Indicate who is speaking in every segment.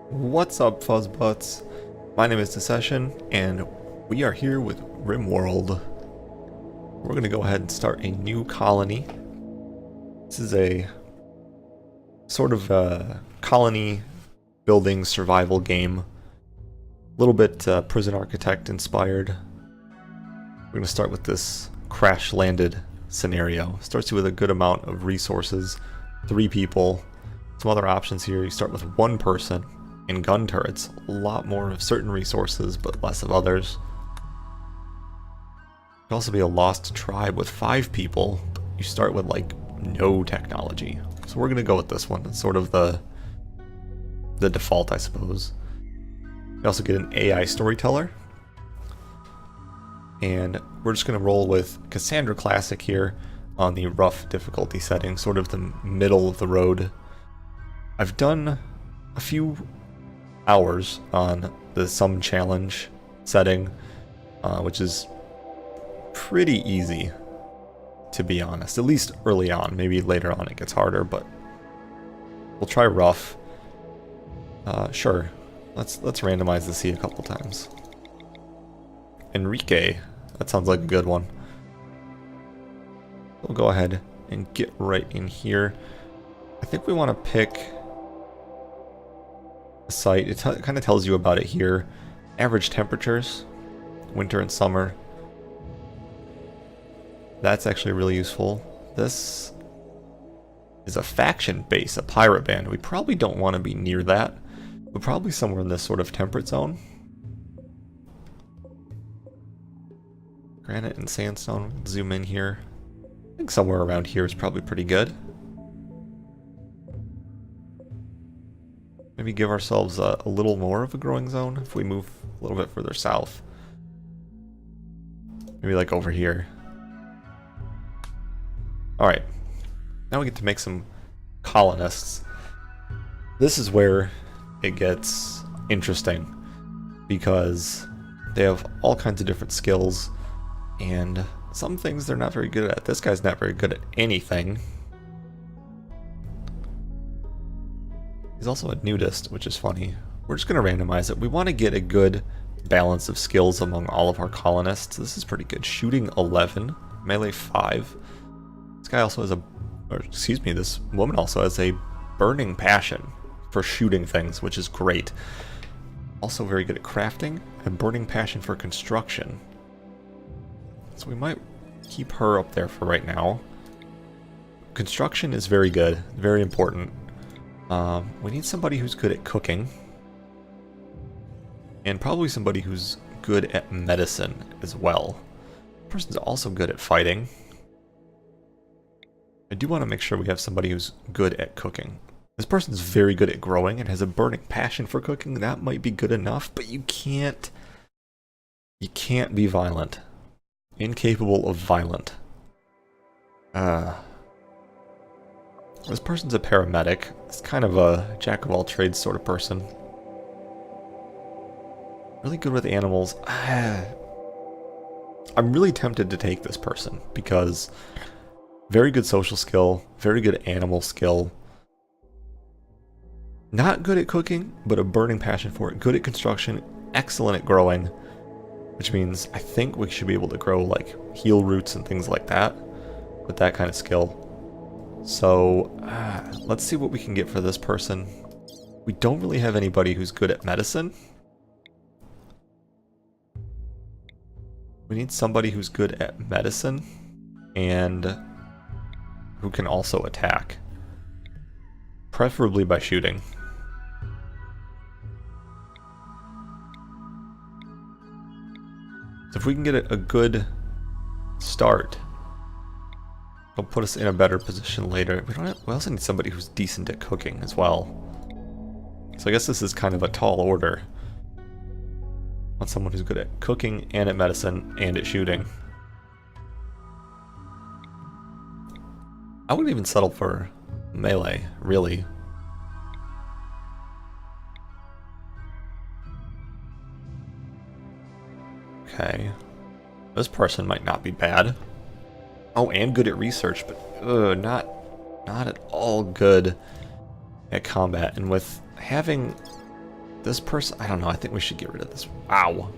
Speaker 1: What's up, Fuzzbutts? My name is Decession, and we are here with RimWorld. We're going to go ahead and start a new colony. This is a sort of colony building survival game. A little bit Prison Architect inspired. We're going to start with this crash-landed scenario. Starts you with a good amount of resources, 3 people. Some other options here. You start with 1 person. And gun turrets, a lot more of certain resources, but less of others. It could also be a lost tribe with 5 people. You start with like no technology. So we're gonna go with this one. It's sort of the default, I suppose. You also get an AI storyteller. And we're just gonna roll with Cassandra Classic here on the rough difficulty setting, sort of the middle of the road. I've done a few hours on the Some Challenge setting, which is pretty easy, to be honest. At least early on. Maybe later on it gets harder, but we'll try rough. Sure. Let's randomize the sea a couple times. Enrique. That sounds like a good one. We'll go ahead and get right in here. I think we want to pick site. It kind of tells you about it here. Average temperatures, winter and summer. That's actually really useful. This is a faction base, a pirate band. We probably don't want to be near that. We're probably somewhere in this sort of temperate zone. Granite and sandstone. Zoom in here. I think somewhere around here is probably pretty good. Maybe give ourselves a little more of a growing zone if we move a little bit further south. Maybe like over here. Alright. Now we get to make some colonists. This is where it gets interesting, because they have all kinds of different skills, and some things they're not very good at. This guy's not very good at anything. He's also a nudist, which is funny. We're just going to randomize it. We want to get a good balance of skills among all of our colonists. This is pretty good. Shooting 11, melee 5. This guy also has this woman also has a burning passion for shooting things, which is great. Also very good at crafting, and burning passion for construction. So we might keep her up there for right now. Construction is very good, very important. We need somebody who's good at cooking, and probably somebody who's good at medicine as well. This person's also good at fighting. I do want to make sure we have somebody who's good at cooking. This person's very good at growing and has a burning passion for cooking. That might be good enough, but you can't be violent. Incapable of violent. This person's a paramedic. It's kind of a jack-of-all-trades sort of person. Really good with animals. I'm really tempted to take this person, because very good social skill, very good animal skill. Not good at cooking, but a burning passion for it. Good at construction, excellent at growing, which means I think we should be able to grow like heal roots and things like that with that kind of skill. So, let's see what we can get for this person. We don't really have anybody who's good at medicine. We need somebody who's good at medicine and who can also attack. Preferably by shooting. So if we can get a good start, it'll put us in a better position later. We also need somebody who's decent at cooking as well. So I guess this is kind of a tall order. I want someone who's good at cooking and at medicine and at shooting. I wouldn't even settle for melee, really. Okay. This person might not be bad. Oh, and good at research, but not at all good at combat. And with having This person, I don't know, I think we should get rid of this. Wow.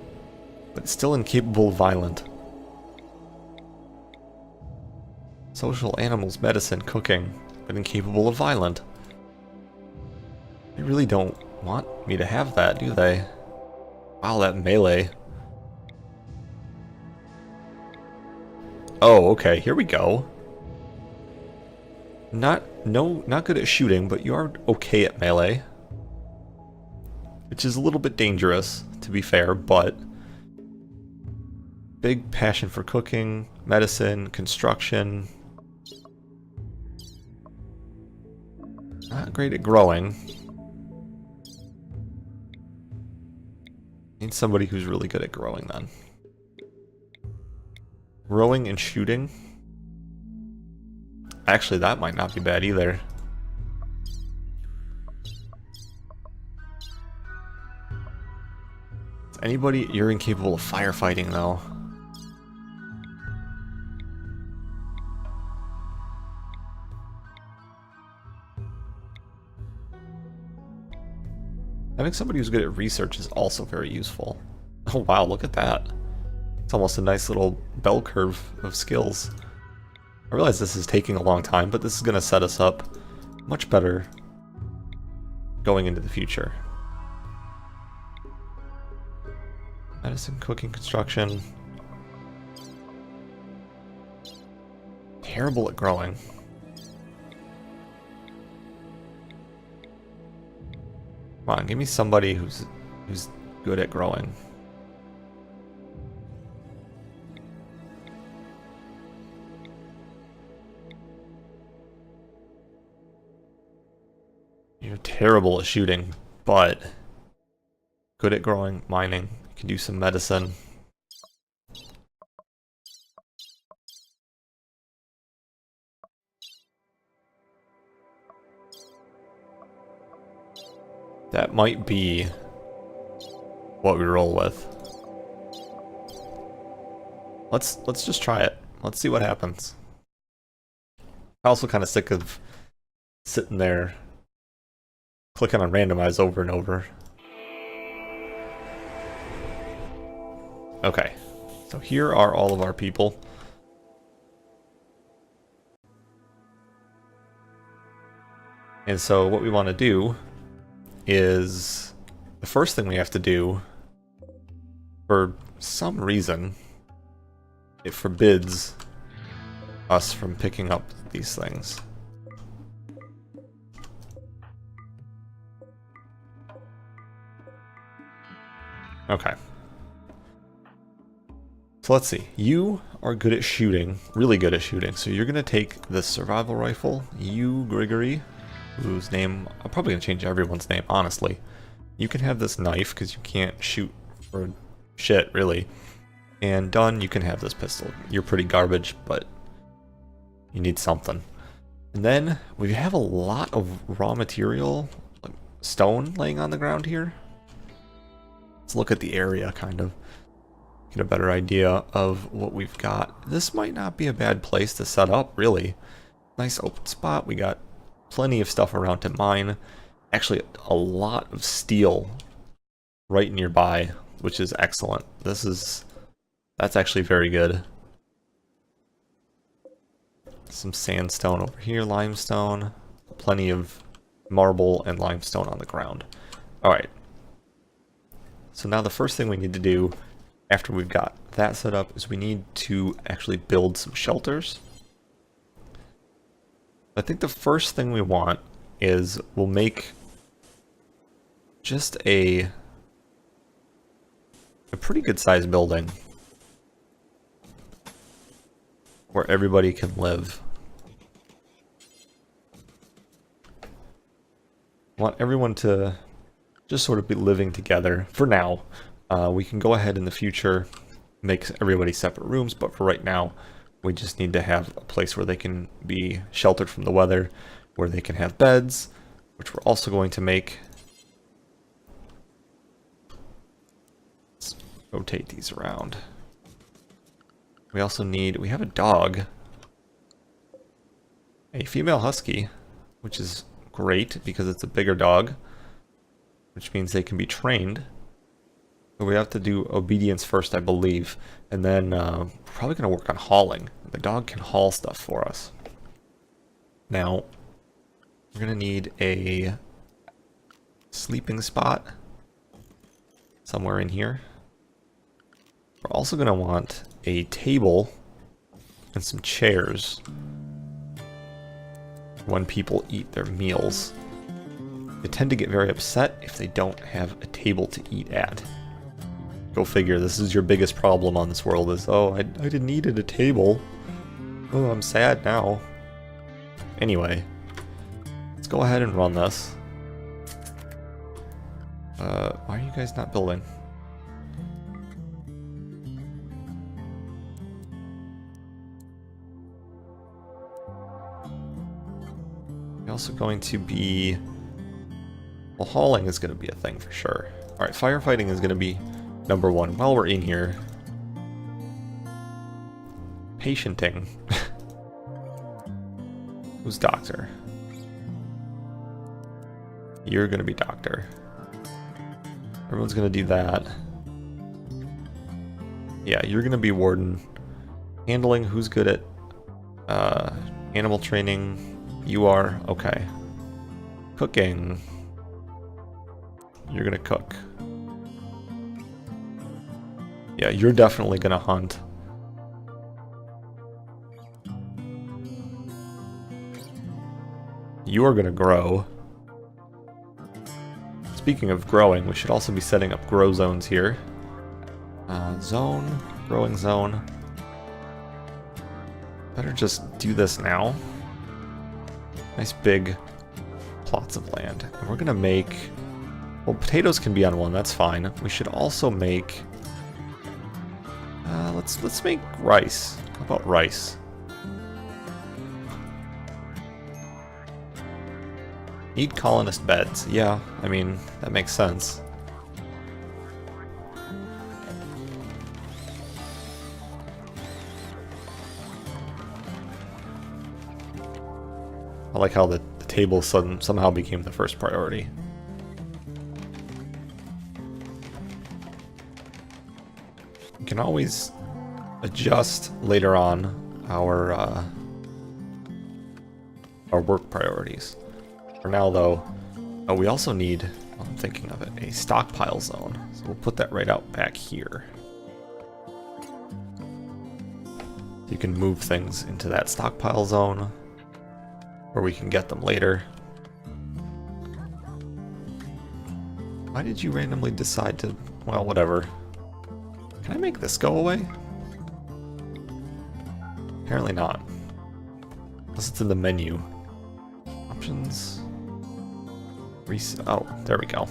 Speaker 1: But it's still incapable of violent. Social, animals, medicine, cooking, but incapable of violent. They really don't want me to have that, do they? Wow, that melee. Oh, okay, here we go. Not good at shooting, but you are okay at melee. Which is a little bit dangerous, to be fair, but big passion for cooking, medicine, construction. Not great at growing. Need somebody who's really good at growing then. Growing and shooting. Actually, that might not be bad either. Anybody, you're incapable of firefighting though. Having somebody who's good at research is also very useful. Oh wow, look at that. It's almost a nice little bell curve of skills. I realize this is taking a long time, but this is going to set us up much better going into the future. Medicine, cooking, construction. Terrible at growing. Come on, give me somebody who's good at growing. You're terrible at shooting, but good at growing, mining. You can do some medicine. That might be what we roll with. Let's just try it. Let's see what happens. I'm also kind of sick of sitting there clicking on randomize over and over. Okay, so here are all of our people. And so what we want to do is, the first thing we have to do, for some reason, it forbids us from picking up these things. Okay. So let's see. You are good at shooting, really good at shooting, so you're going to take the survival rifle. You, Grigory, whose name, I'm probably going to change everyone's name, honestly. You can have this knife, because you can't shoot for shit, really. And Dunn, you can have this pistol. You're pretty garbage, but you need something. And then, we have a lot of raw material, like stone laying on the ground here. Let's look at the area, kind of. Get a better idea of what we've got. This might not be a bad place to set up, really. Nice open spot. We got plenty of stuff around to mine. Actually, a lot of steel right nearby, which is excellent. That's actually very good. Some sandstone over here, limestone. Plenty of marble and limestone on the ground. Alright. So now the first thing we need to do after we've got that set up is we need to actually build some shelters. I think the first thing we want is we'll make just a pretty good sized building where everybody can live. I want everyone to just sort of be living together for now. We can go ahead in the future, make everybody separate rooms, but for right now, we just need to have a place where they can be sheltered from the weather, where they can have beds, which we're also going to make. Let's rotate these around. We also we have a dog, a female husky, which is great because it's a bigger dog. which means they can be trained. But we have to do obedience first, I believe, and then we're probably going to work on hauling. The dog can haul stuff for us. Now, we're going to need a sleeping spot somewhere in here. We're also going to want a table and some chairs when people eat their meals. They tend to get very upset if they don't have a table to eat at. Go figure, this is your biggest problem on this world is, oh, I didn't needed a table. Oh, I'm sad now. Anyway, let's go ahead and run this. Why are you guys not building? You're also going to be... Well, hauling is going to be a thing for sure. Alright, firefighting is going to be number one. While we're in here... Patienting. Who's doctor? You're going to be doctor. Everyone's going to do that. Yeah, you're going to be warden. Handling, who's good at animal training? You are? Okay. Cooking. You're going to cook. Yeah, you're definitely going to hunt. You are going to grow. Speaking of growing, we should also be setting up grow zones here. Zone, growing zone. Better just do this now. Nice big plots of land. And we're gonna make... Well, potatoes can be on one, that's fine. We should also make... let's make rice. How about rice? Need colonist beds. Yeah, I mean, that makes sense. I like how the table somehow became the first priority. We can always adjust later on our work priorities. For now, though, we also need, well, I'm thinking of it, a stockpile zone. So we'll put that right out back here. You can move things into that stockpile zone, where we can get them later. Why did you randomly decide to... Well, whatever. Can I make this go away? Apparently not. Unless it's in the menu. Options... Oh, there we go.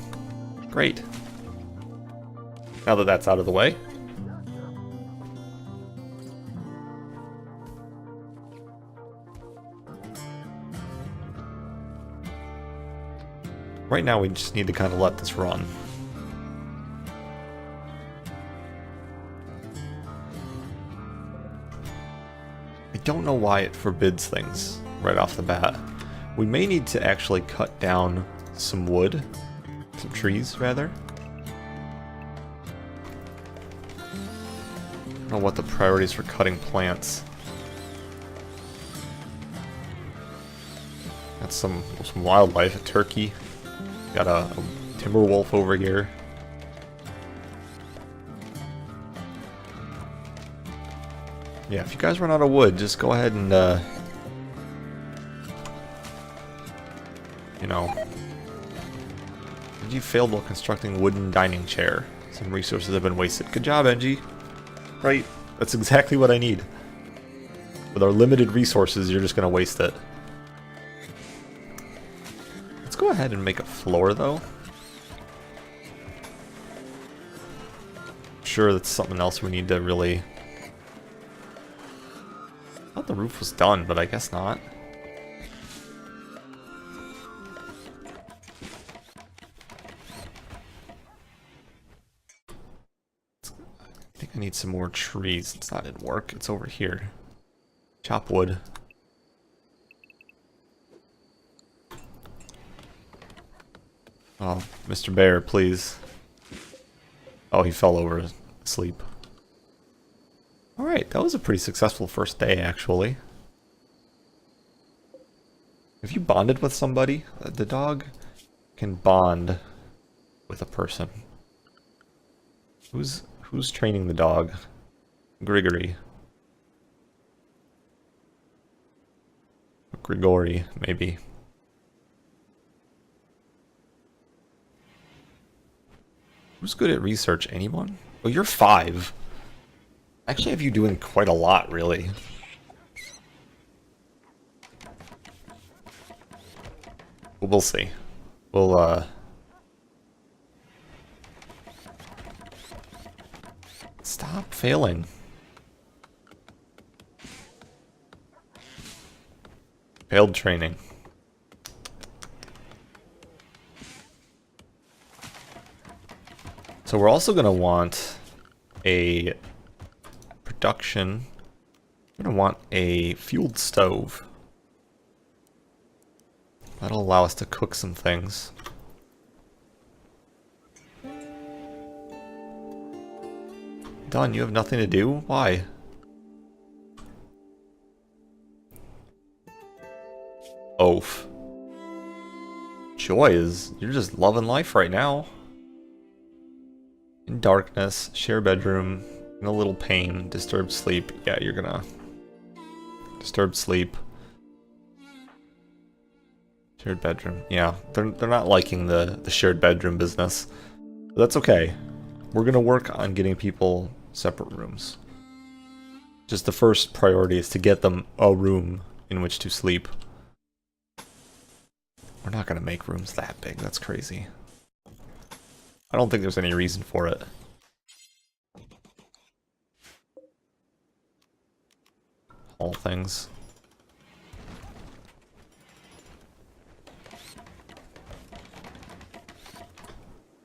Speaker 1: Great. Now that that's out of the way. Right now we just need to kind of let this run. I don't know why it forbids things right off the bat. We may need to actually cut down some wood, some trees rather. I don't know what the priorities for cutting plants. Got some wildlife, a turkey. Got a timber wolf over here. Yeah, if you guys run out of wood, just go ahead and you know, you failed while constructing wooden dining chair. Some resources have been wasted. Good job, Engie. Right, that's exactly what I need. With our limited resources, you're just gonna waste it. Let's go ahead and make a floor, though. I'm sure that's something else we need to really... I thought the roof was done, but I guess not. I think I need some more trees. It's not in work. It's over here. Chop wood. Oh, Mr. Bear, please. Oh, he fell over asleep. Alright, that was a pretty successful first day, actually. Have you bonded with somebody? The dog can bond with a person. Who's training the dog? Grigory. Grigori, maybe. Who's good at research? Anyone? Oh, you're 5. I actually have you doing quite a lot, really. We'll see. We'll, Stop failing. Failed training. So we're also going to want a production. We're going to want a fueled stove. That'll allow us to cook some things. Done, you have nothing to do? Why? Oaf. Joy is... You're just loving life right now. In darkness, share bedroom, in a little pain, disturbed sleep. Yeah, you're gonna... Disturbed sleep. Shared bedroom. Yeah, they're not liking the shared bedroom business. But that's okay. We're gonna work on getting people separate rooms. Just the first priority is to get them a room in which to sleep. We're not gonna make rooms that big, that's crazy. I don't think there's any reason for it. All things.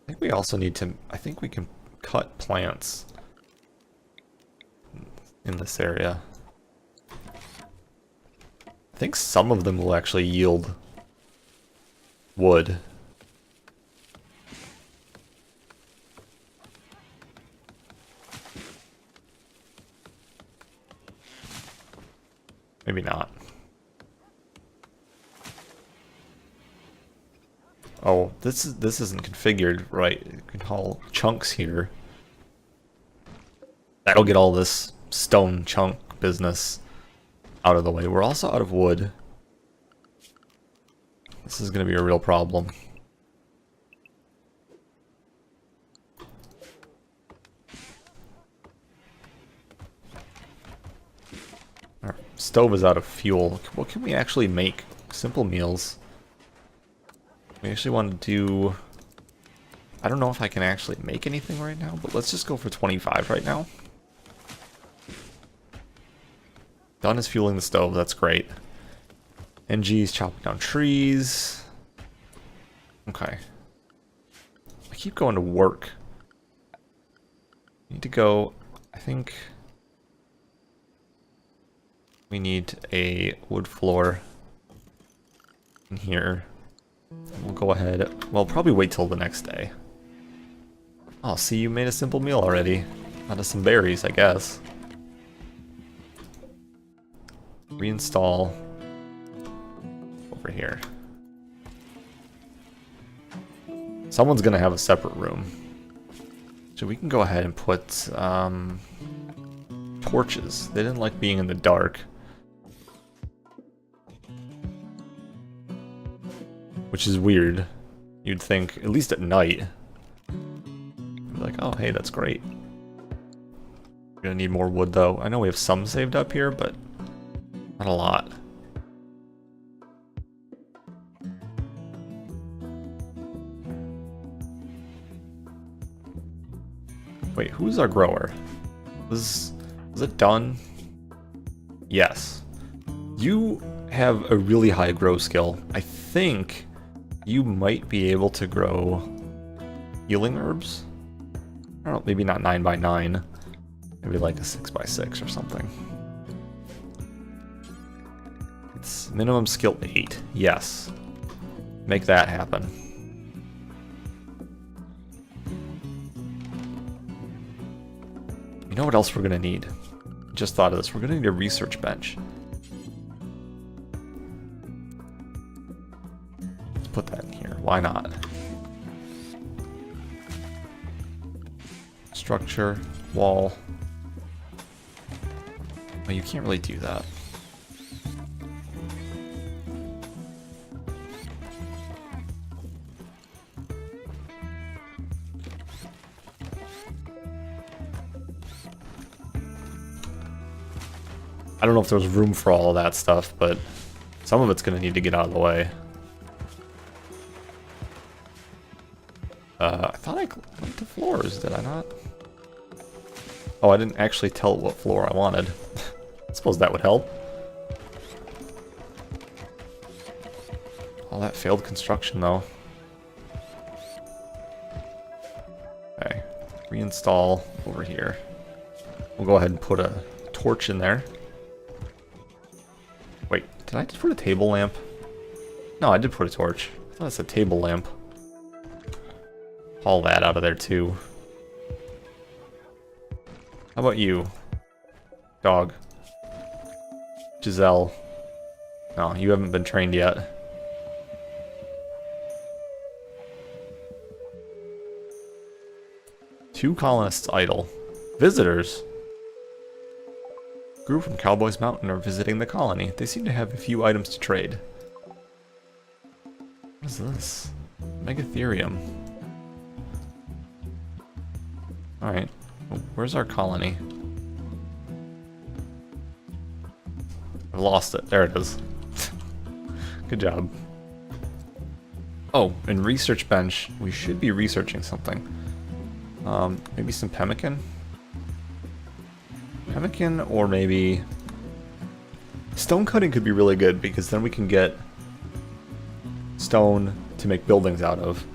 Speaker 1: I think we also need to... I think we can cut plants in this area. I think some of them will actually yield wood. Maybe not. Oh, this isn't configured right. You can haul chunks here. That'll get all this stone chunk business out of the way. We're also out of wood. This is going to be a real problem. Our stove is out of fuel. What can we actually make? Simple meals. We actually want to do... I don't know if I can actually make anything right now, but let's just go for 25 right now. Done is fueling the stove, that's great. NG's chopping down trees. Okay. I keep going to work. Need to go... I think... we need a wood floor in here. We'll go ahead. Well, probably wait till the next day. Oh, see, you made a simple meal already. Out of some berries, I guess. Reinstall over here. Someone's gonna have a separate room. So we can go ahead and put torches. They didn't like being in the dark. Which is weird. You'd think, at least at night. You'd be like, oh, hey, that's great. We're gonna need more wood, though. I know we have some saved up here, but not a lot. Wait, who's our grower? Was it done? Yes. You have a really high grow skill. I think you might be able to grow healing herbs. I don't know, maybe not 9x9. Maybe like a 6x6 or something. It's minimum skill 8. Yes. Make that happen. know what else we're gonna need? Just thought of this. We're gonna need a research bench. Let's put that in here. Why not? Structure, wall. Well, you can't really do that. I don't know if there's room for all of that stuff, but some of it's going to need to get out of the way. I thought I went to floors, did I not? Oh, I didn't actually tell it what floor I wanted. I suppose that would help. All that failed construction, though. Okay, reinstall over here. We'll go ahead and put a torch in there. Wait, did I just put a table lamp? No, I did put a torch. I thought it's a table lamp. Haul that out of there, too. How about you? Dog. Giselle. No, you haven't been trained yet. Two colonists idle. Visitors? Group from Cowboys Mountain are visiting the colony. They seem to have a few items to trade. What is this? Megatherium. Alright. Where's our colony? I lost it. There it is. Good job. Oh, and research bench. We should be researching something. Maybe some pemmican? Pemmican, or maybe... Stone cutting could be really good, because then we can get stone to make buildings out of.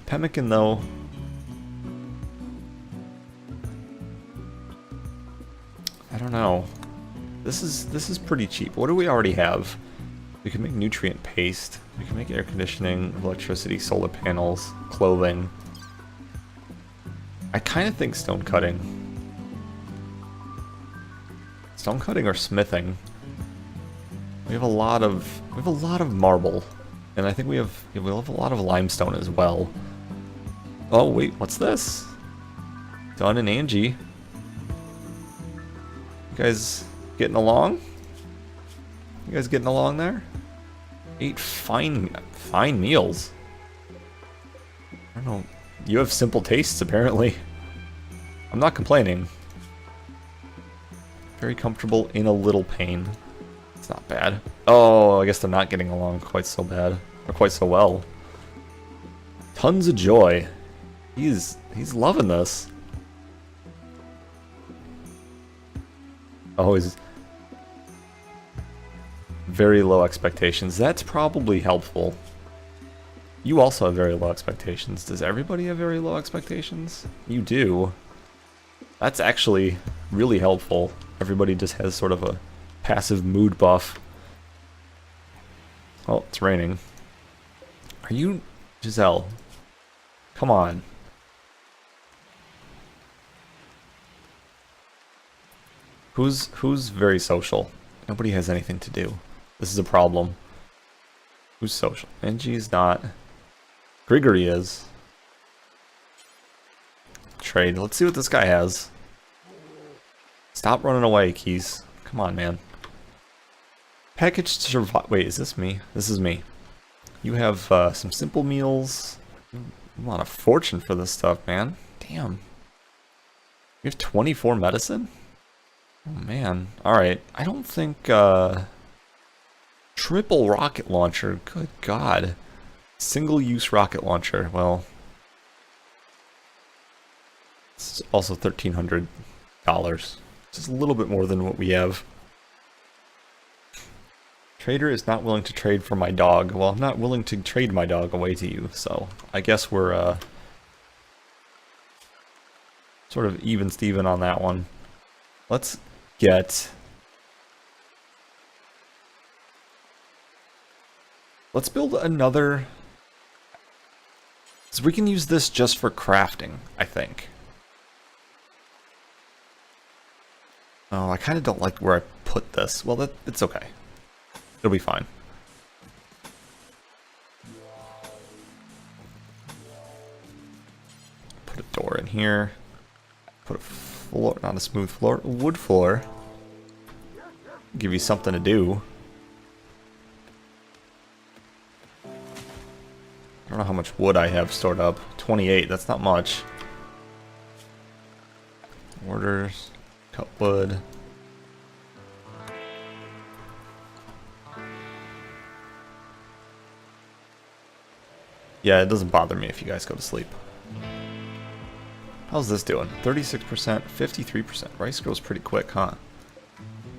Speaker 1: Pemmican, though... I don't know. This is pretty cheap. What do we already have? We can make nutrient paste. We can make air conditioning, electricity, solar panels, clothing. I kind of think stone cutting. Stone cutting or smithing. We have a lot of marble, and I think we'll have a lot of limestone as well. Oh wait, what's this? Don and Angie. You guys getting along? You guys getting along there? Ate fine meals. I don't know. You have simple tastes, apparently. I'm not complaining. Very comfortable in a little pain. It's not bad. Oh, I guess they're not getting along quite so bad. Or quite so well. Tons of joy. He's loving this. Oh, he's very low expectations. That's probably helpful. You also have very low expectations. Does everybody have very low expectations? You do. That's actually really helpful. Everybody just has sort of a passive mood buff. Oh, it's raining. Are you... Giselle? Come on. Who's very social? Nobody has anything to do. This is a problem. Who's social? Angie's not. Grigory is. Trade. Let's see what this guy has. Stop running away, Keys. Come on, man. Package to survive. Wait, is this me? This is me. You have some simple meals. You want a fortune for this stuff, man. Damn. You have 24 medicine? Oh, man. Alright. I don't think, triple rocket launcher. Good God. Single-use rocket launcher. Well, it's also $1,300. Just a little bit more than what we have. Trader is not willing to trade for my dog. Well, I'm not willing to trade my dog away to you, so I guess we're, sort of even Steven on that one. Let's get... Let's build another... So we can use this just for crafting, I think. Oh, I kind of don't like where I put this. Well, it's okay. It'll be fine. Put a door in here. Put a floor, not a smooth floor, a wood floor. Give you something to do. I don't know how much wood I have stored up. 28, that's not much. Orders, cut wood. Yeah, it doesn't bother me if you guys go to sleep. How's this doing? 36%, 53%. Rice grows pretty quick, huh?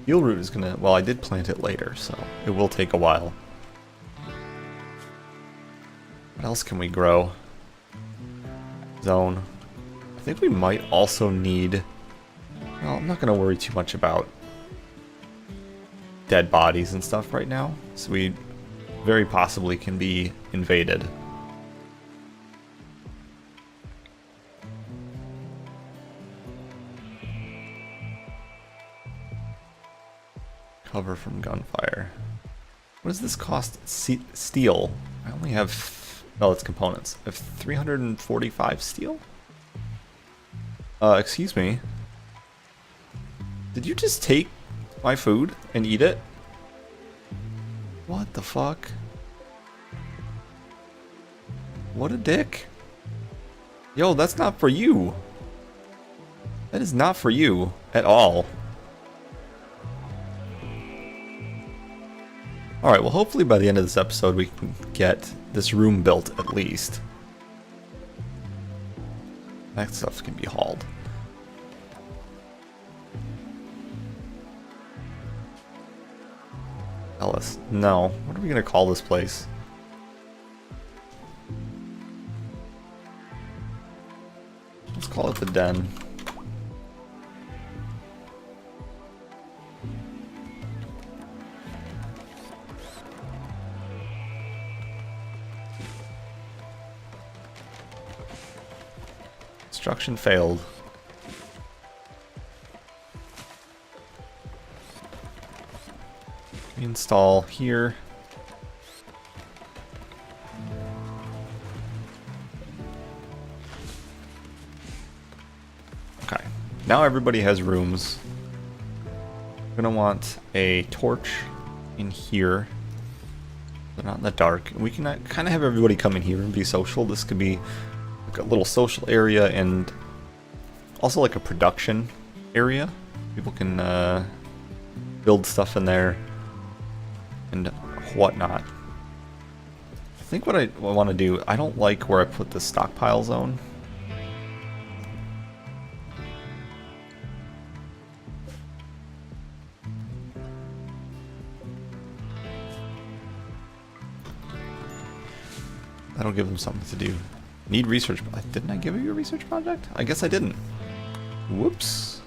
Speaker 1: Eel root is gonna... Well, I did plant it later, so it will take a while. What else can we grow? Zone. I think we might also need... Well, I'm not gonna worry too much about dead bodies and stuff right now. So we very possibly can be invaded. Cover from gunfire. What does this cost? Steel. I only have... Well, it's components. I have 345 steel? Excuse me. Did you just take my food and eat it? What the fuck? What a dick. Yo, that's not for you. That is not for you at all. Alright, well hopefully by the end of this episode we can get this room built at least. That stuff can be hauled. Ellis. No. What are we going to call this place? Let's call it the Den. Construction failed. Install here. Okay. Now everybody has rooms. I'm gonna want a torch in here. But not in the dark. We can kind of have everybody come in here and be social. This could be like a little social area and also like a production area. People can build stuff in there and whatnot. I think what I want to do, I don't like where I put the stockpile zone. That'll give them something to do. Need research. Didn't I give you a research project? I guess I didn't. Whoops.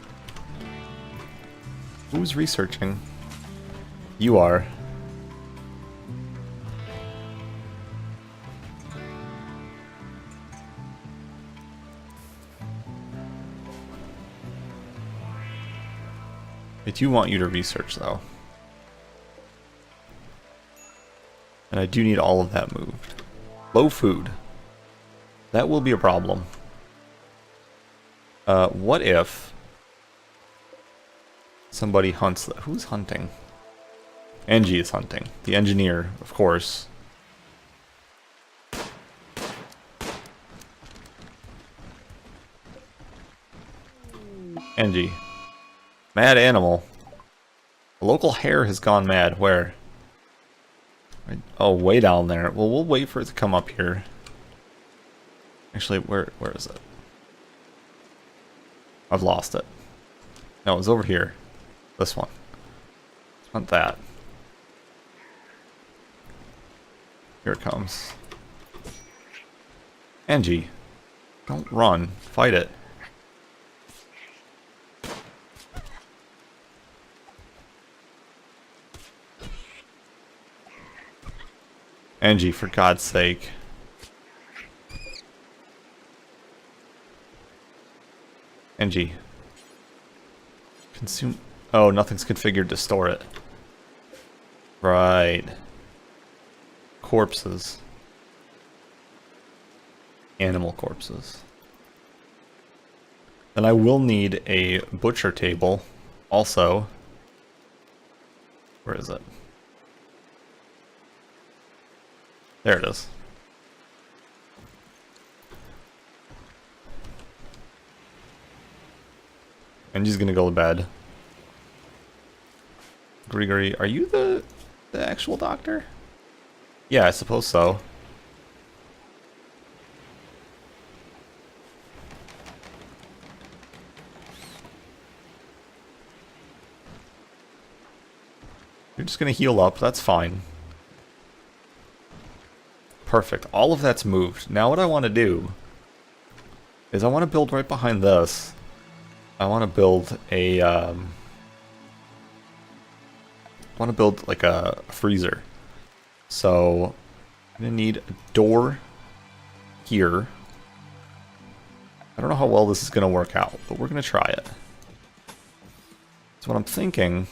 Speaker 1: Who's researching? You are. I do want you to research though. And I do need all of that moved. Low food. That will be a problem. What if somebody hunts? Who's hunting? Angie is hunting. The engineer, of course. Angie. Mad animal. A local hare has gone mad. Where? Oh, way down there. Well, we'll wait for it to come up here. Actually, where is it? I've lost it. No, it's over here. This one. I want that. Here it comes. Angie. Don't run. Fight it. Angie, for God's sake. Angie. Consume. Oh, nothing's configured to store it. Right. Corpses. Animal corpses. Then I will need a butcher table also. Where is it? There it is. And he's gonna go to bed. Gregory, are you the actual doctor? Yeah, I suppose so. You're just gonna heal up, that's fine. Perfect, all of that's moved. Now what I want to do is I want to build right behind this. I want to build a, like a freezer. So I'm gonna need a door here. I don't know how well this is gonna work out, but we're gonna try it. So what I'm thinking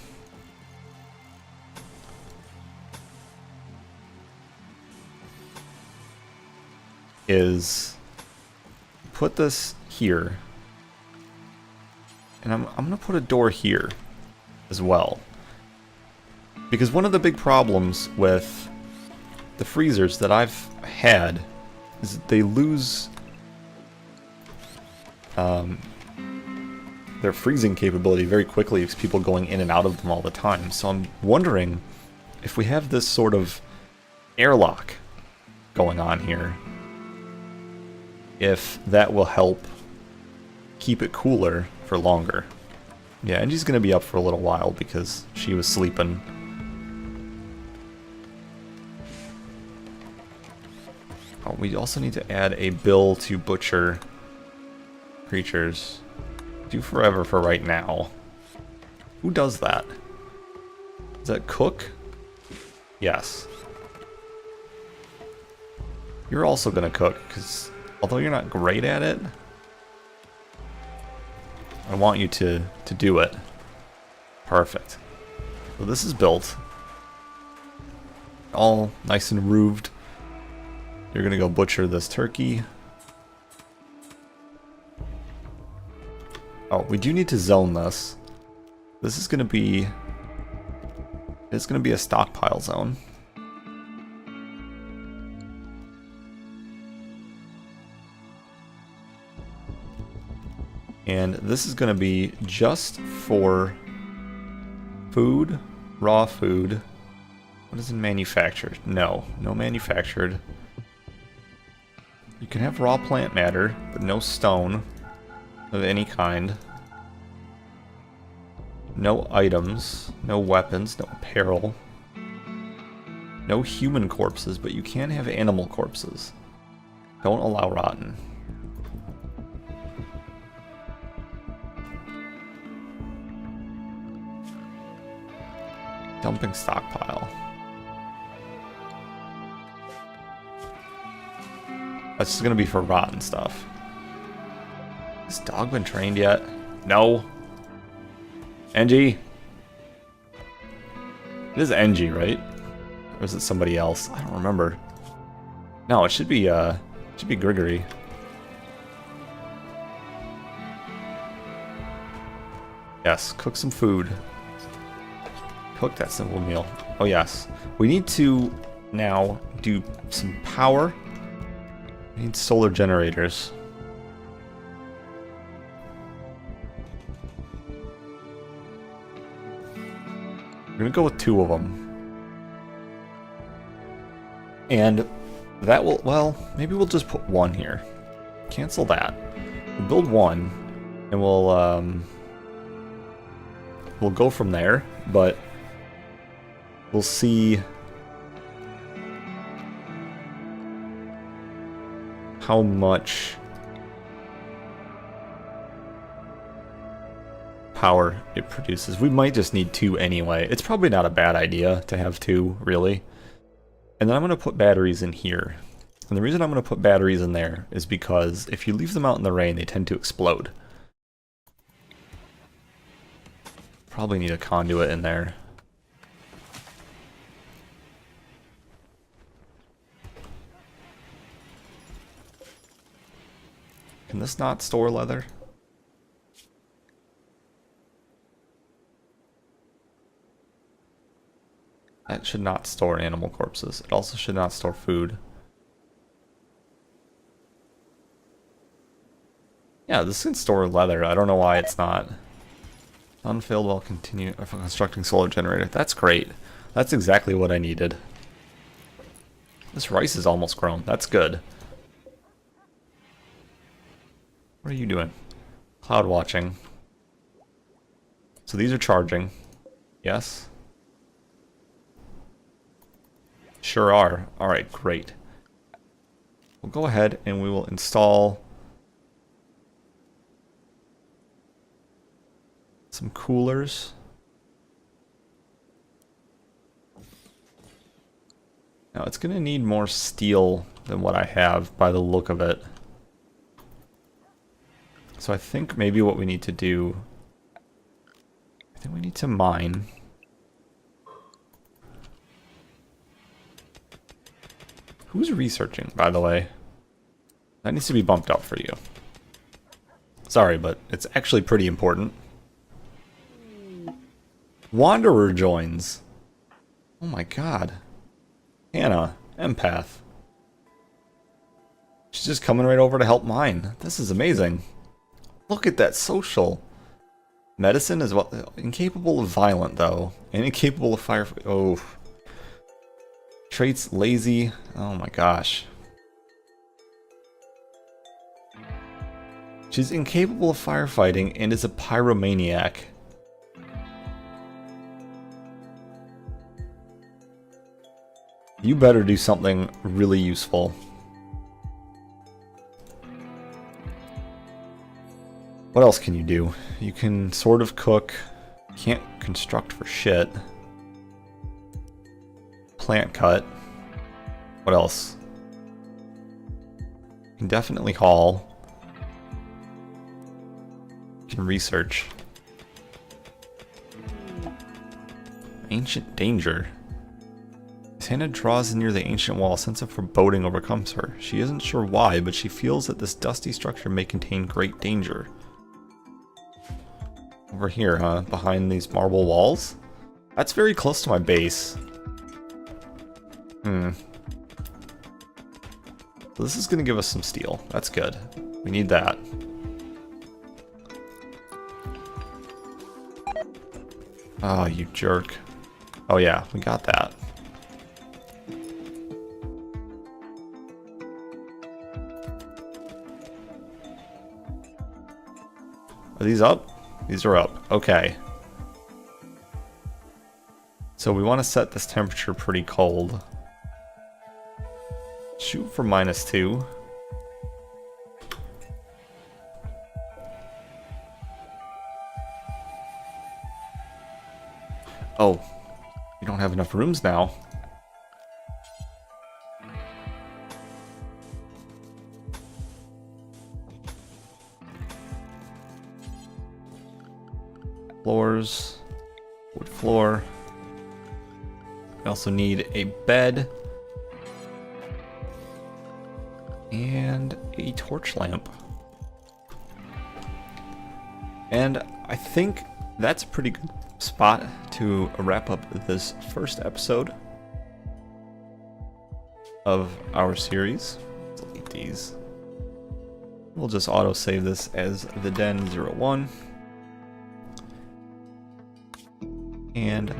Speaker 1: is put this here, and I'm gonna put a door here as well. Because one of the big problems with the freezers that I've had is that they lose their freezing capability very quickly with people going in and out of them all the time. So I'm wondering if we have this sort of airlock going on here, if that will help keep it cooler for longer. Yeah, Angie's gonna be up for a little while because she was sleeping. Oh, we also need to add a bill to butcher creatures. Do forever for right now. Who does that? Is that cook? Yes. You're also gonna cook, because although you're not great at it, I want you to do it. Perfect. So this is built. All nice and roofed. You're gonna go butcher this turkey. Oh, we do need to zone this. This is gonna be... It's gonna be a stockpile zone. And this is gonna be just for food, raw food. What is in manufactured? No manufactured. You can have raw plant matter, but no stone of any kind. No items, no weapons, no apparel. No human corpses, but you can have animal corpses. Don't allow rotten. Dumping stockpile. That's just gonna be for rotten stuff. Has this dog been trained yet? No. Engie? It is Engie, right? Or is it somebody else? I don't remember. No, it should be Grigory. Yes, cook some food. Cook that simple meal. Oh yes. We need to now do some power. We need solar generators. We're gonna go with 2 of them. And that will, well, maybe we'll just put 1 here. Cancel that. We'll build 1, and we'll go from there, but we'll see how much power it produces. We might just need 2 anyway. It's probably not a bad idea to have 2, really. And then I'm going to put batteries in here. And the reason I'm going to put batteries in there is because if you leave them out in the rain, they tend to explode. Probably need a conduit in there. Can this not store leather? That should not store animal corpses. It also should not store food. Yeah, this can store leather. I don't know why it's not. Unfilled while constructing solar generator. That's great. That's exactly what I needed. This rice is almost grown. That's good. What are you doing? Cloud watching. So these are charging. Yes? Sure are. Alright, great. We'll go ahead and we will install some coolers. Now it's going to need more steel than what I have by the look of it. So I think maybe what we need to do, I think we need to mine. Who's researching, by the way? That needs to be bumped up for you. Sorry, but it's actually pretty important. Wanderer joins. Oh my god. Hannah, empath. She's just coming right over to help mine. This is amazing. Look at that social. Medicine is well, incapable of violent though, and incapable of fire. Oh. Traits lazy. Oh my gosh. She's incapable of firefighting and is a pyromaniac. You better do something really useful. What else can you do? You can sort of cook. Can't construct for shit. Plant cut. What else? You can definitely haul. You can research. Ancient danger. As Hannah draws near the ancient wall, a sense of foreboding overcomes her. She isn't sure why, but she feels that this dusty structure may contain great danger. Over here, huh? Behind these marble walls? That's very close to my base. So this is going to give us some steel. That's good. We need that. Oh, you jerk. Oh yeah, we got that. Are these up? These are up. Okay. So we want to set this temperature pretty cold. Shoot for -2. Oh, we don't have enough rooms now. Floors, wood floor. We also need a bed and a torch lamp. And I think that's a pretty good spot to wrap up this first episode of our series. Let's delete these. We'll just auto save this as the Den 01. And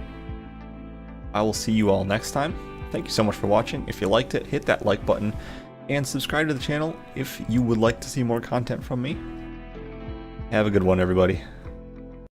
Speaker 1: I will see you all next time. Thank you so much for watching. If you liked it, hit that like button and subscribe to the channel if you would like to see more content from me. Have a good one, everybody.